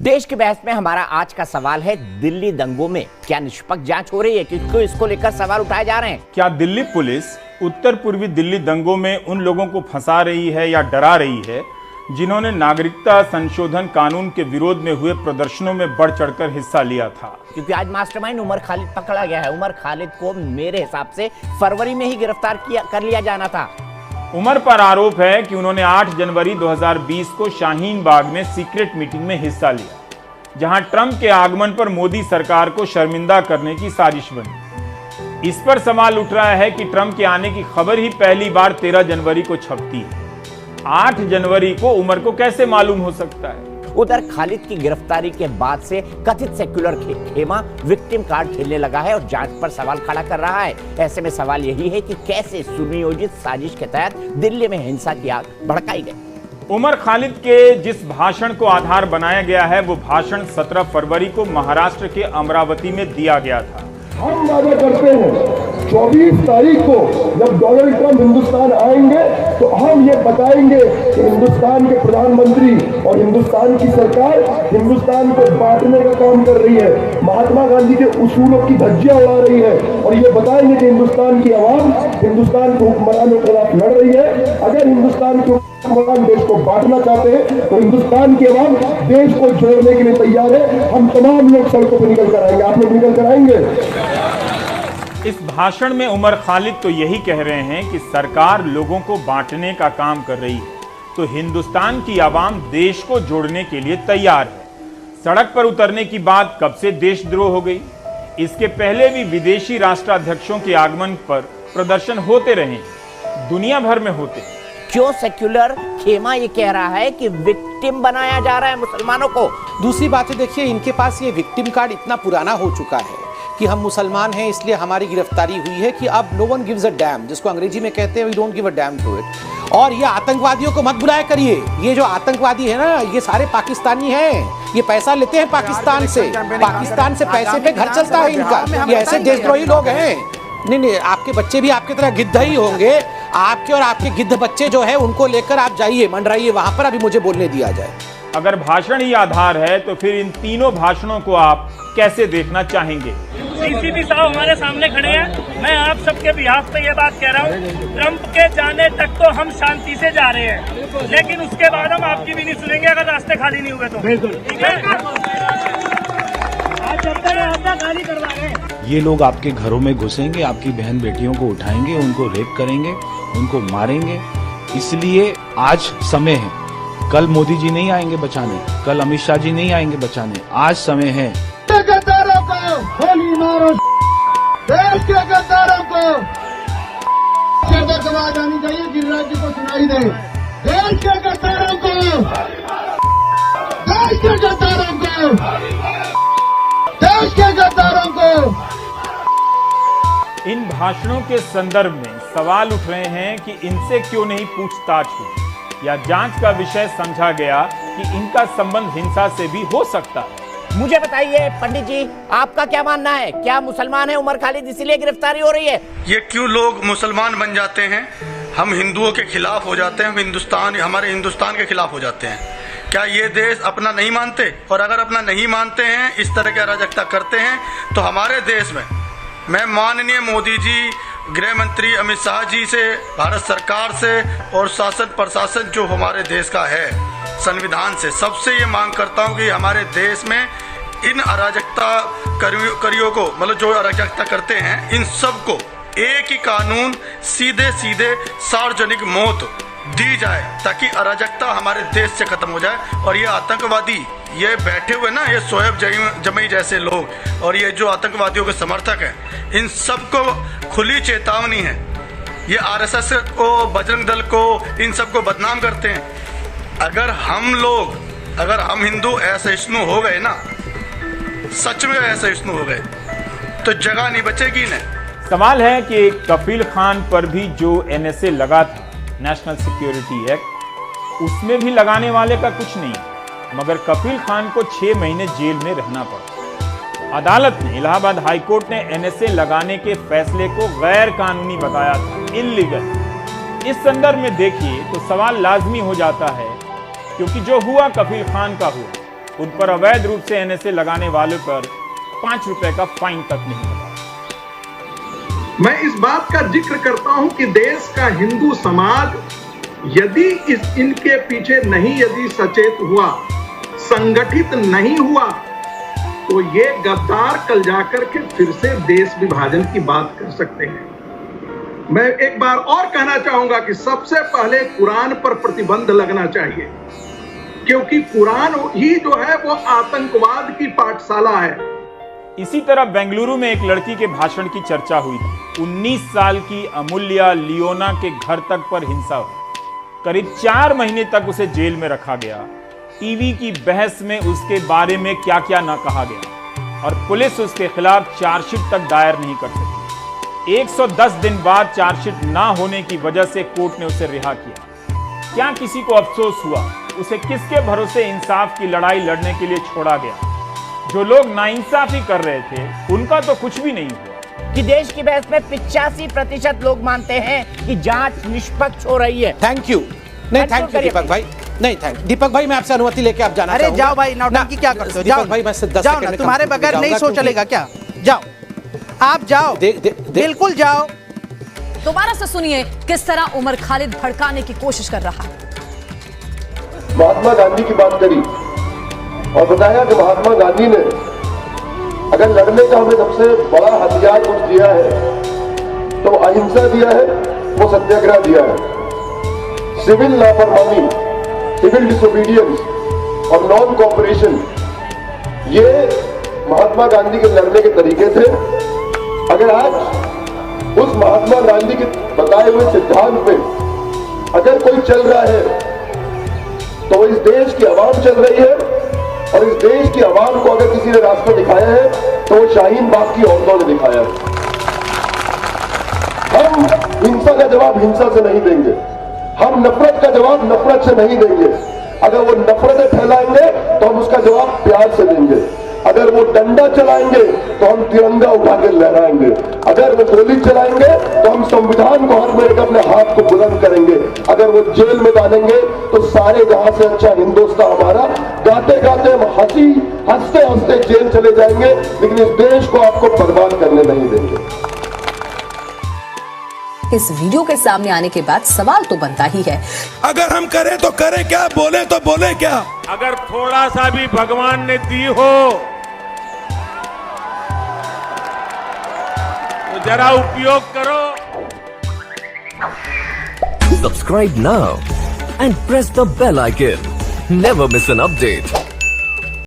देश की बहस में हमारा आज का सवाल है, दिल्ली दंगों में क्या निष्पक्ष जांच हो रही है? क्योंकि इसको लेकर सवाल उठाए जा रहे हैं। क्या दिल्ली पुलिस उत्तर पूर्वी दिल्ली दंगों में उन लोगों को फंसा रही है या डरा रही है जिन्होंने नागरिकता संशोधन कानून के विरोध में हुए प्रदर्शनों में बढ़ चढ़कर हिस्सा लिया था? क्योंकि आज मास्टरमाइंड उमर खालिद पकड़ा गया है। उमर खालिद को मेरे हिसाब से फरवरी में ही गिरफ्तार कर लिया जाना था। उमर पर आरोप है कि उन्होंने 8 जनवरी 2020 को शाहीन बाग में सीक्रेट मीटिंग में हिस्सा लिया, जहां ट्रंप के आगमन पर मोदी सरकार को शर्मिंदा करने की साजिश बनी। इस पर सवाल उठ रहा है कि ट्रंप के आने की खबर ही पहली बार 13 जनवरी को छपती है। 8 जनवरी को उमर को कैसे मालूम हो सकता है? उधर खालिद की गिरफ्तारी के बाद से कथित सेक्युलर खेमा विक्टिम कार्ड खेलने लगा है और जांच पर सवाल खड़ा कर रहा है। ऐसे में सवाल यही है कि कैसे सुनियोजित साजिश के तहत दिल्ली में हिंसा की आग भड़काई गई। उमर खालिद के जिस भाषण को आधार बनाया गया है वो भाषण 17 फरवरी को महाराष्ट्र के अमरावती में दिया गया था। हम वादा करते हैं 24 तारीख को जब डोनाल्ड ट्रंप हिंदुस्तान आएंगे तो हम ये बताएंगे कि हिंदुस्तान के प्रधानमंत्री और हिंदुस्तान की सरकार हिंदुस्तान को बांटने का काम कर रही है, महात्मा गांधी के उसूलों की धज्जियां उड़ा रही है, और ये बताएंगे कि हिंदुस्तान की आवाम हिंदुस्तान के हुक्मरानों के खिलाफ लड़ रही है। अगर हिंदुस्तान के हुक्मरान देश को बांटना चाहते हैं तो हिंदुस्तान की आवाम देश को जोड़ने के लिए तैयार है। हम तमाम लोग सड़कों पर निकल कर आएंगे। आप लोग निकल कर आएंगे? इस भाषण में उमर खालिद तो यही कह रहे हैं कि सरकार लोगों को बांटने का काम कर रही है, तो हिंदुस्तान की आवाम देश को जोड़ने के लिए तैयार है। सड़क पर उतरने की बात कब से देशद्रोह हो गई? इसके पहले भी विदेशी राष्ट्राध्यक्षों के आगमन पर प्रदर्शन होते रहे, दुनिया भर में होते। क्यों सेक्युलर खेमा ये कह रहा है कि विक्टिम बनाया जा रहा है मुसलमानों को? दूसरी बात है, देखिए इनके पास ये विक्टिम कार्ड इतना पुराना हो चुका है कि हम मुसलमान हैं इसलिए हमारी गिरफ्तारी हुई है कि अब no one gives a damn, जिसको अंग्रेजी में कहते हैं we don't give a damn to it. और ये आतंकवादियों को मत बुलाया करिए। ये जो आतंकवादी है ना, ये सारे पाकिस्तानी हैं। ये पैसा लेते हैं पाकिस्तान से, पाकिस्तान से पैसे पे घर चलता है इनका। ये ऐसे देशद्रोही लोग हैं। नहीं, आपके बच्चे भी आपकी तरह गिद्ध ही होंगे। आपके और आपके गिद्ध बच्चे जो है उनको लेकर आप जाइए, मंडराइए वहां पर, अभी मुझे बोलने दिया जाए। अगर भाषण ही आधार है तो फिर इन तीनों भाषणों को आप कैसे देखना चाहेंगे? सीसीपी साहब हमारे सामने खड़े हैं। मैं आप सबके बिहाफ पे ये बात कह रहा हूँ, ट्रंप के जाने तक तो हम शांति से जा रहे हैं, लेकिन उसके बाद हम आपकी भी नहीं सुनेंगे अगर रास्ते खाली नहीं हुए तो। ठीक है, आज जब तक रास्ता खाली करवा रहे हैं। ये लोग आपके घरों में घुसेंगे, आपकी बहन बेटियों को उठाएंगे, उनको रेप करेंगे, उनको मारेंगे। इसलिए आज समय है। कल मोदी जी नहीं आएंगे बचाने, कल अमित शाह जी नहीं आएंगे बचाने, आज समय है। गद्दारों को गोली मारो, देश के गद्दारों को आवाज आनी चाहिए, गिरिराज जी को सुनाई दे। देश के गद्दारों को, देश के गद्दारों को, देश के गद्दारों को। इन भाषणों के संदर्भ में सवाल उठ रहे हैं कि इनसे क्यों नहीं पूछताछ हुई या जांच का विषय समझा गया कि इनका संबंध हिंसा से भी हो सकता है। मुझे बताइए पंडित जी, आपका क्या मानना है? क्या मुसलमान है उमर खालिद इसीलिए गिरफ्तारी हो रही है? ये क्यों लोग मुसलमान बन जाते हैं, हम हिंदुओं के खिलाफ हो जाते हैं, हम हमारे हिंदुस्तान के खिलाफ हो जाते हैं? क्या ये देश अपना नहीं मानते? और अगर अपना नहीं मानते हैं, इस तरह की अराजकता करते हैं, तो हमारे देश में मैं माननीय मोदी जी, गृह मंत्री अमित शाह जी से, भारत सरकार से और शासन प्रशासन जो हमारे देश का है, संविधान से सबसे ये मांग करता हूँ कि हमारे देश में इन अराजकता करियों को, मतलब जो अराजकता करते हैं, इन सबको एक ही कानून, सीधे सीधे सार्वजनिक मौत दी जाए, ताकि अराजकता हमारे देश से खत्म हो जाए। और ये आतंकवादी, ये बैठे हुए ना, ये शोएब जमई जैसे लोग और ये जो आतंकवादियों के समर्थक हैं, इन सबको खुली चेतावनी है। ये आरएसएस को, बजरंग दल को, इन सबको बदनाम करते हैं। अगर हम हिंदू असहिष्णु हो गए ना, सच में असहिष्णु हो गए, तो जगह नहीं बचेगी ना। सवाल है कि कफील खान पर भी जो एनएसए लगा था, नेशनल सिक्योरिटी एक्ट, उसमें भी लगाने वाले का कुछ नहीं, मगर कफील खान को 6 महीने जेल में रहना पड़ा। अदालत ने, इलाहाबाद हाईकोर्ट ने एनएसए लगाने के फैसले को गैर कानूनी बताया था, इल्लीगल। इस संदर्भ में देखिए तो सवाल लाजमी हो जाता है, क्योंकि जो हुआ कफील खान का हुआ, उन पर अवैध रूप से एनएसए लगाने वालों पर 5 रुपए का फाइन तक नहीं लगा। मैं इस बात का जिक्र करता हूं कि देश का हिंदू समाज यदि इनके पीछे नहीं यदि सचेत हुआ, संगठित नहीं हुआ, तो ये गद्दार कल जाकर के फिर से देश विभाजन की बात कर सकते हैं। मैं एक बार और कहना चाहूंगा कि सबसे पहले कुरान पर प्रतिबंध लगना चाहिए, क्योंकि कुरान ही जो है वो आतंकवाद की पाठशाला है। इसी तरह बेंगलुरु में एक लड़की के भाषण की चर्चा हुई थी। 19 साल की अमूल्या लियोना के घर तक पर हिंसा हुई। करीब 4 महीने तक उसे जेल में रखा गया। टीवी की बहस में उसके बारे में क्या क्या न कहा गया और पुलिस उसके खिलाफ चार्जशीट तक दायर नहीं कर सकी। 110 दिन बाद चार्जशीट ना होने की वजह से कोर्ट ने उसे रिहा किया। क्या किसी को अफसोस हुआ? उसे किसके भरोसे इंसाफ की लड़ाई लड़ने के लिए छोड़ा गया? जो लोग नाइंसाफी कर रहे थे उनका तो कुछ भी नहीं हुआ। कि देश की बहस में 85% लोग मानते हैं कि जांच निष्पक्ष हो रही है। Thank you. नहीं, थैंक यू दीपक भाई। नहीं, थैंक दीपक भाई, मैं आपसे अनुमति लेके आप जाना अरे चाहूंगा। जाओ भाई, नौटंकी क्या करते हो? दीपक भाई, मैं 10 जाओ सेकंड ना, में तुम्हारे कंक्लूड बगैर नहीं जाऊंगा, सो चलेगा क्या? जाओ, आप जाओ, बिल्कुल जाओ। दोबारा से सुनिए किस तरह उमर खालिद भड़काने की कोशिश कर रहा है। महात्मा गांधी की बात करी और बताया कि महात्मा गांधी ने अगर लड़ने का हमें सबसे बड़ा हथियार कुछ दिया है तो अहिंसा दिया है, वो सत्याग्रह दिया है। सिविल लापरवाही, सिविल डिसोबीडियंस और नॉन कोऑपरेशन, ये महात्मा गांधी के लड़ने के तरीके थे। अगर आज उस महात्मा गांधी के बताए हुए सिद्धांत पे अगर कोई चल रहा है तो इस देश की आवाम चल रही है, और इस देश की आवाम को अगर किसी ने रास्ता दिखाया है तो वो शाहीन बाग की औरतों ने दिखाया है। हम हिंसा का जवाब हिंसा से नहीं देंगे, हम नफरत का जवाब नफरत से नहीं देंगे। अगर वो नफरतें फैलाएंगे तो हम उसका जवाब प्यार से देंगे। अगर वो डंडा चलाएंगे तो हम तिरंगा उठा के लहराएंगे। अगर वो गोली चलाएंगे तो हम संविधान को हाथ में लेकर अपने हाथ को बुलंद करेंगे। अगर वो जेल में डालेंगे तो सारे जहां से अच्छा हिंदुस्तान हमारा, गाते गाते हम हंसते हंसते जेल चले जाएंगे, लेकिन इस देश को आपको बर्बाद करने नहीं देंगे। इस वीडियो के सामने आने के बाद सवाल तो बनता ही है, अगर हम करें तो करें क्या, बोले तो बोले क्या? अगर थोड़ा सा भी भगवान ने दी हो तो जरा उपयोग करो। Subscribe now and press the bell icon. Never miss an update.